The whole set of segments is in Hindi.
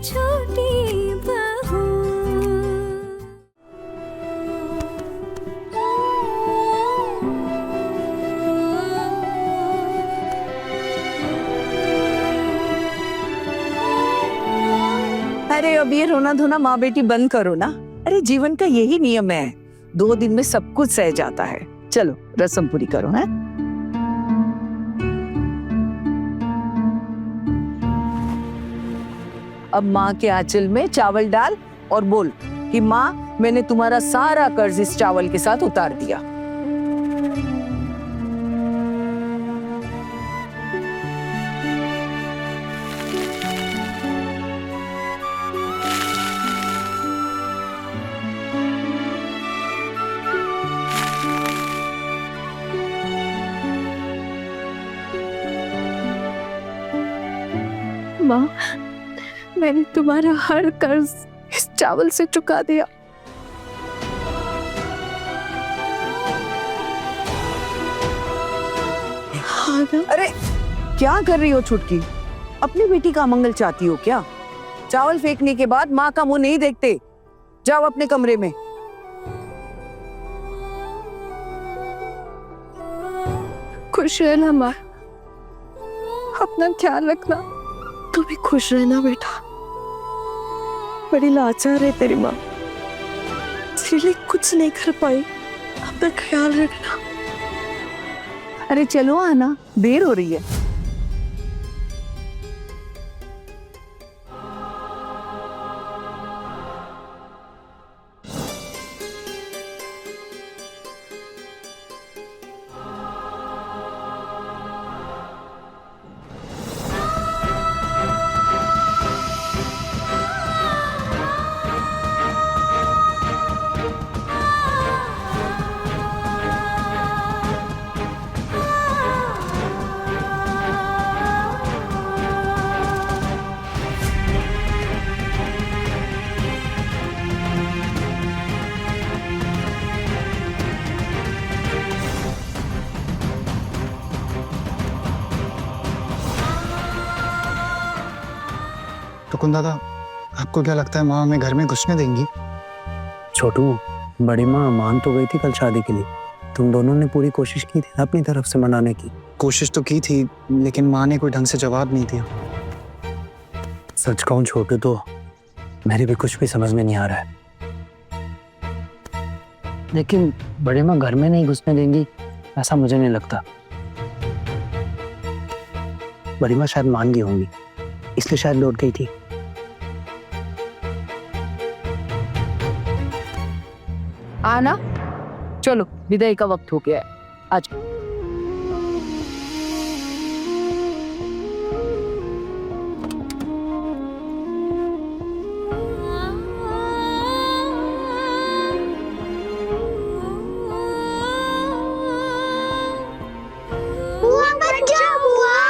छोटी बहू। अरे अब ये रोना धोना माँ बेटी बंद करो ना। अरे जीवन का यही नियम है, 2 दिन में सब कुछ सह जाता है। चलो रस्म पूरी करो है। अब माँ के आंचल में चावल डाल और बोल कि माँ मैंने तुम्हारा सारा कर्ज इस चावल के साथ उतार दिया। माँ, मैंने तुम्हारा हर कर्ज इस चावल से चुका दिया। अरे क्या कर रही हो छुटकी? अपनी बेटी का मंगल चाहती हो क्या? चावल फेंकने के बाद माँ का मुंह नहीं देखते। जाओ अपने कमरे में। खुश रहना माँ, अपना ख्याल रखना। तू भी खुश रहना बेटा। बड़ी लाचार है तेरी माँ, तेरे लिए कुछ नहीं कर पाई। अपना ख्याल रखना। अरे चलो आना, देर हो रही है। तो कुंदा दादा, आपको क्या लगता है माँ हमें घर में घुसने देंगी? छोटू, बड़ी माँ मान तो गई थी कल शादी के लिए। तुम दोनों ने पूरी कोशिश की थी ना अपनी तरफ से मनाने की। कोशिश तो की थी, लेकिन माँ ने कोई ढंग से जवाब नहीं दिया। सच कहूं छोटू तो मेरी भी कुछ भी समझ में नहीं आ रहा है। लेकिन बड़ी माँ घर में नहीं घुसने देंगी ऐसा मुझे नहीं लगता। बड़ी माँ शायद मान गई होंगी, इसलिए शायद लौट गई थी। आना, चलो विदाई का वक्त हो गया है। आज बुआ मत जाओ बुआ।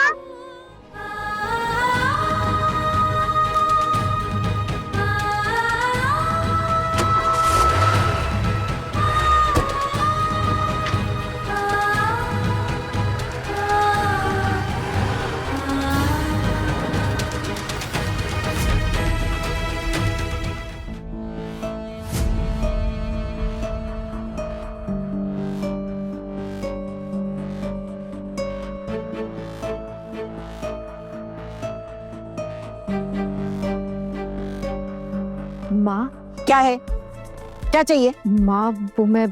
माँ, क्या है? क्या चाहिए? माँ वो मैं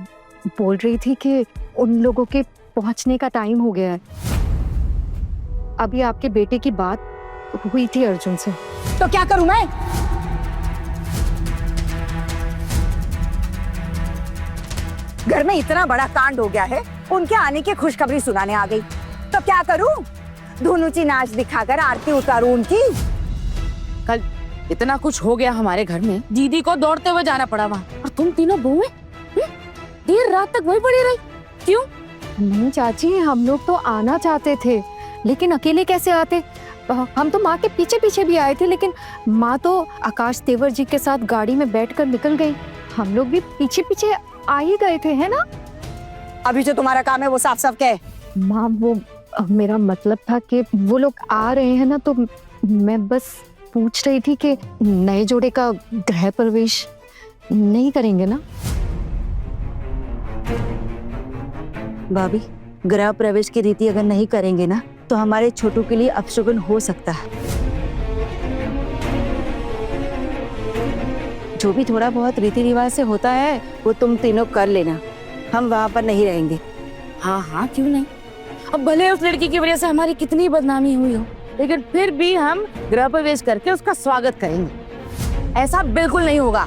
बोल रही थी कि उन लोगों के पहुंचने का टाइम हो गया है। अभी आपके बेटे की बात हुई थी अर्जुन से। तो क्या करूं मैं? घर में इतना बड़ा कांड हो गया है, उनके आने की खुशखबरी सुनाने आ गई। तो क्या करूं? धुनुची नाच दिखाकर आरती उतारूं उनकी? कल इतना कुछ हो गया हमारे घर में, दीदी को दौड़ते हुए जाना पड़ा वहाँ, और तुम तीनों बहुएं देर रात तक वही पड़ी रही। क्यों? नहीं चाची, हम लोग तो आना चाहते थे, लेकिन अकेले कैसे आते? हम तो माँ के पीछे पीछे भी आए थे, लेकिन माँ तो आकाश तेवर जी के साथ गाड़ी में बैठकर निकल गई। हम लोग भी पीछे पीछे आ ही गए थे, है ना? अभी जो तुम्हारा काम है वो साफ साफ कहे। माँ वो मेरा मतलब था कि वो लोग आ रहे हैं ना, तो मैं बस पूछ रही थी कि नए जोड़े का गृह प्रवेश नहीं करेंगे ना? भाभी, गृह प्रवेश की रीति अगर नहीं करेंगे ना तो हमारे छोटू के लिए अपशगुन हो सकता है। जो भी थोड़ा बहुत रीति रिवाज से होता है वो तुम तीनों कर लेना, हम वहां पर नहीं रहेंगे। हाँ हाँ, क्यों नहीं। अब भले उस लड़की की वजह से हमारी कितनी बदनामी हुई हो, लेकिन फिर भी हम गृह प्रवेश करके उसका स्वागत करेंगे। ऐसा बिल्कुल नहीं होगा।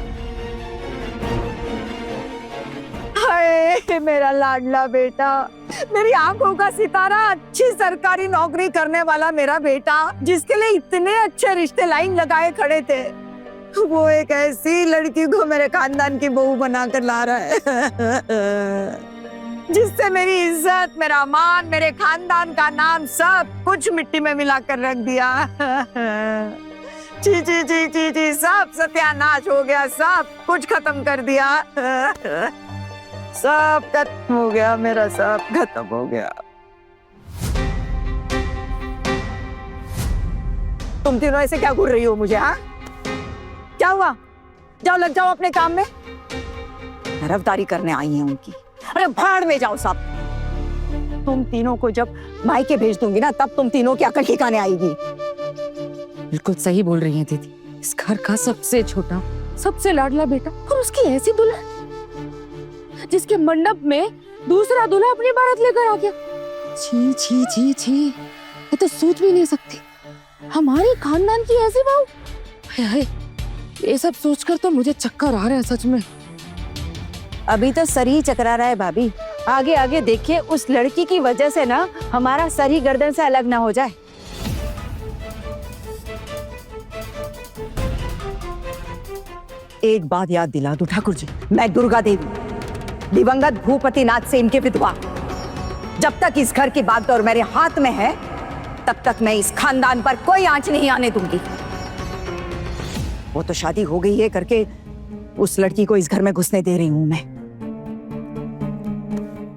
हाय मेरा लाडला बेटा, मेरी आंखों का सितारा, अच्छी सरकारी नौकरी करने वाला मेरा बेटा, जिसके लिए इतने अच्छे रिश्ते लाइन लगाए खड़े थे, वो एक ऐसी लड़की को मेरे खानदान की बहू बनाकर ला रहा है जिससे मेरी इज्जत, मेरा मान, मेरे खानदान का नाम सब कुछ मिट्टी में मिलाकर रख दिया। ची ची ची ची ची, सब सत्यानाश हो गया, सब कुछ खत्म कर दिया। सब खत्म हो गया, मेरा सब खत्म हो गया। तुम तीनों ऐसे क्या घूर रही हो मुझे? हाँ, क्या हुआ? जाओ, लग जाओ अपने काम में। तरफदारी करने आई है उनकी। अरे भाड़ में जाओ सब। तुम तीनों को जब मायके भेज दूंगी ना, तब तुम तीनों की अकल ठिकाने आएगी। बिल्कुल सही बोल रही हैं दीदी। इस घर का सबसे छोटा, सबसे लाडला बेटा, और उसकी ऐसी दुल्हन जिसके मंडप में दूसरा दूल्हा अपनी बारात लेकर आ गया। छी छी छी छी, ये तो सोच भी नहीं सकती। हमारे खानदान की ऐसी बहू। हाय हाय, ये सब सोचकर तो मुझे चक्कर आ रहा है सच में। अभी तो सर ही चकरा रहा है भाभी, आगे आगे देखिए, उस लड़की की वजह से ना हमारा सर ही गर्दन से अलग ना हो जाए। एक बात याद दिला दो ठाकुर जी, मैं दुर्गा देवी, दिवंगत भूपति नाथ सेन की विधवा। जब तक इस घर की बागडोर मेरे हाथ में है, तब तक मैं इस खानदान पर कोई आंच नहीं आने दूंगी। वो तो शादी हो गई है करके उस लड़की को इस घर में घुसने दे रही हूं मैं,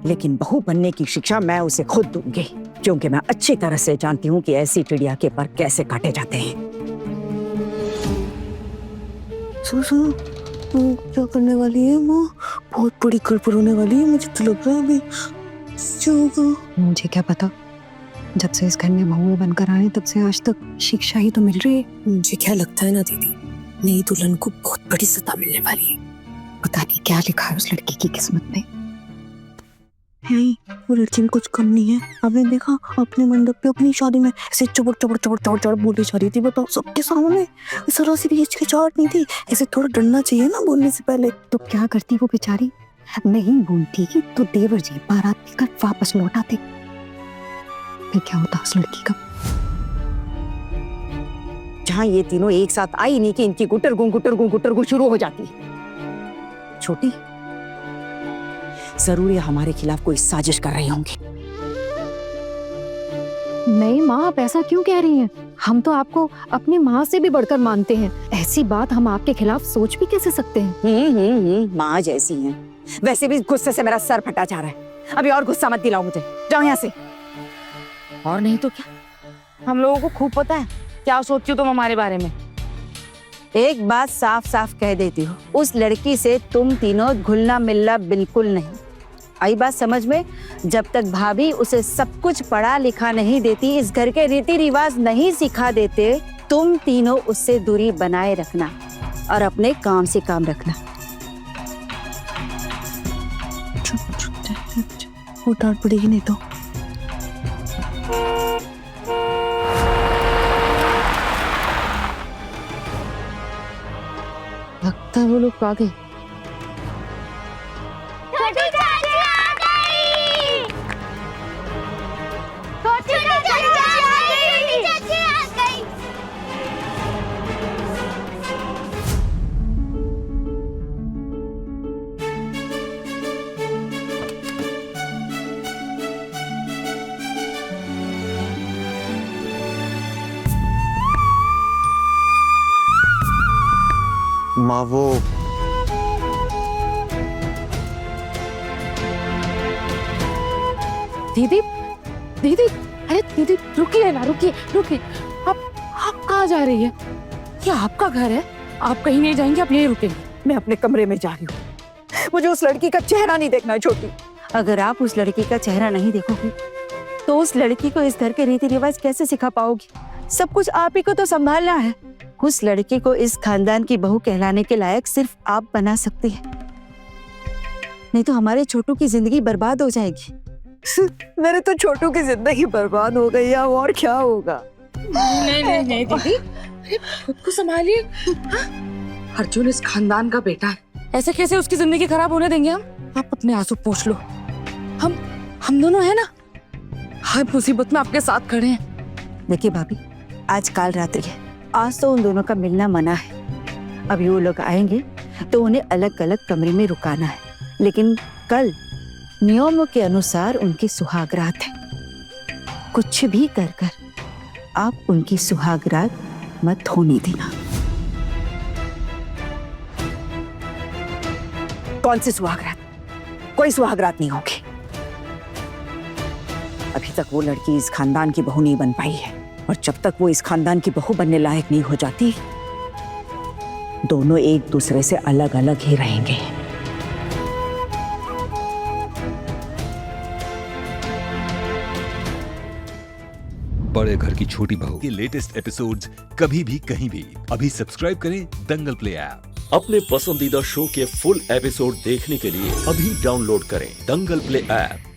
लेकिन बहू बनने की शिक्षा मैं उसे खुद दूंगी, क्योंकि मैं अच्छी तरह से जानती हूँ कि ऐसी चिड़िया के पर कैसे काटे जाते हैं। सुनो, क्या करने वाली है वो? बहुत बड़ी गड़बड़ होने वाली है, मुझे तो लग रहा है अभी। मुझे क्या पता, जब से इस घर में बहू बनकर आए तब से आज तक शिक्षा ही तो मिल रही है। मुझे क्या लगता है ना दीदी, नई दुल्हन को बहुत बड़ी सजा मिलने वाली है। पता नहीं क्या लिखा है उस लड़की की किस्मत में। नहीं, वो लड़की में कुछ कम नहीं है। आपने देखा अपने मंडप पे अपनी शादी में ऐसे चबड़ चबड़ चबड़ चबड़ चबड़ बोली जा रही थी, बताओ सबके सामने। जरा सी भी हिचकिचाहट नहीं थी, ऐसे थोड़ा डरना चाहिए ना बोलने से पहले। तो क्या करती वो बेचारी, नहीं बोलती तो देवर जी बारात लेकर वापस लौट आते। फिर क्या होता उस लड़की का? जहां ये तीनों एक साथ आई नहीं कि इनकी गुटर शुरू हो जाती। छोटी, जरूर ये हमारे खिलाफ कोई साजिश कर रही होंगी। नहीं माँ, आप ऐसा क्यों कह रही हैं? हम तो आपको अपनी माँ से भी बढ़कर मानते हैं। ऐसी बात हम आपके खिलाफ सोच भी कैसे सकते हैं? माँ जैसी हैं। वैसे भी गुस्से से मेरा सर फटा जा रहा है। अभी और गुस्सा मत दिलाओ मुझे, जाओ यहाँ से। और नहीं तो क्या, हम लोगों को खूब पता है क्या सोचती हो तुम हमारे बारे में। एक बात साफ साफ कह देती हूँ, उस लड़की से तुम तीनों घुलना मिलना बिल्कुल नहीं। आई बात समझ में? जब तक भाभी उसे सब कुछ पढ़ा लिखा नहीं देती, इस घर के रीति रिवाज नहीं सिखा देते, तुम तीनों उससे दूरी बनाए रखना और अपने काम से काम रखना। वो डांट पड़ेगी नहीं तो। लगता है वो लोग आ गए। माँ वो दीदी, दीदी, अरे दीदी रुकिए ना, रुकिए रुकिए। आप कहाँ जा रही है? ये आपका घर है, आप कहीं नहीं जाएंगे, आप यहीं रुकेंगे। मैं अपने कमरे में जा रही हूँ। मुझे उस लड़की का चेहरा नहीं देखना है छोटी। अगर आप उस लड़की का चेहरा नहीं देखोगी तो उस लड़की को इस घर के रीति रिवाज कैसे सिखा पाओगी? सब कुछ आप ही को तो संभालना है। उस लड़की को इस खानदान की बहू कहलाने के लायक सिर्फ आप बना सकती हैं, नहीं तो हमारे छोटू की जिंदगी बर्बाद हो जाएगी। मेरे तो छोटू की जिंदगी बर्बाद हो गई है, और क्या होगा? नहीं दीदी, अरे खुद को संभालिए। हाँ? अर्जुन इस खानदान का बेटा है, ऐसे कैसे उसकी जिंदगी खराब होने देंगे हम? आप अपने आंसू पोंछ लो। हम दोनों है ना, हर मुसीबत में आपके साथ खड़े हैं। देखिए भाभी, आज काल रात्रि है, आज तो उन दोनों का मिलना मना है। अभी वो लोग आएंगे तो उन्हें अलग अलग कमरे में रुकाना है, लेकिन कल नियमों के अनुसार उनकी सुहागरात है। कुछ भी कर कर आप उनकी सुहागरात मत होने देना। कौन सी सुहागरात? कोई सुहागरात नहीं होगी। अभी तक वो लड़की इस खानदान की बहू नहीं बन पाई है, और जब तक वो इस खानदान की बहू बनने लायक नहीं हो जाती, दोनों एक दूसरे से अलग अलग ही रहेंगे। बड़े घर की छोटी बहू के लेटेस्ट एपिसोड्स कभी भी कहीं भी अभी सब्सक्राइब करें दंगल प्ले ऐप। अपने पसंदीदा शो के फुल एपिसोड देखने के लिए अभी डाउनलोड करें दंगल प्ले ऐप।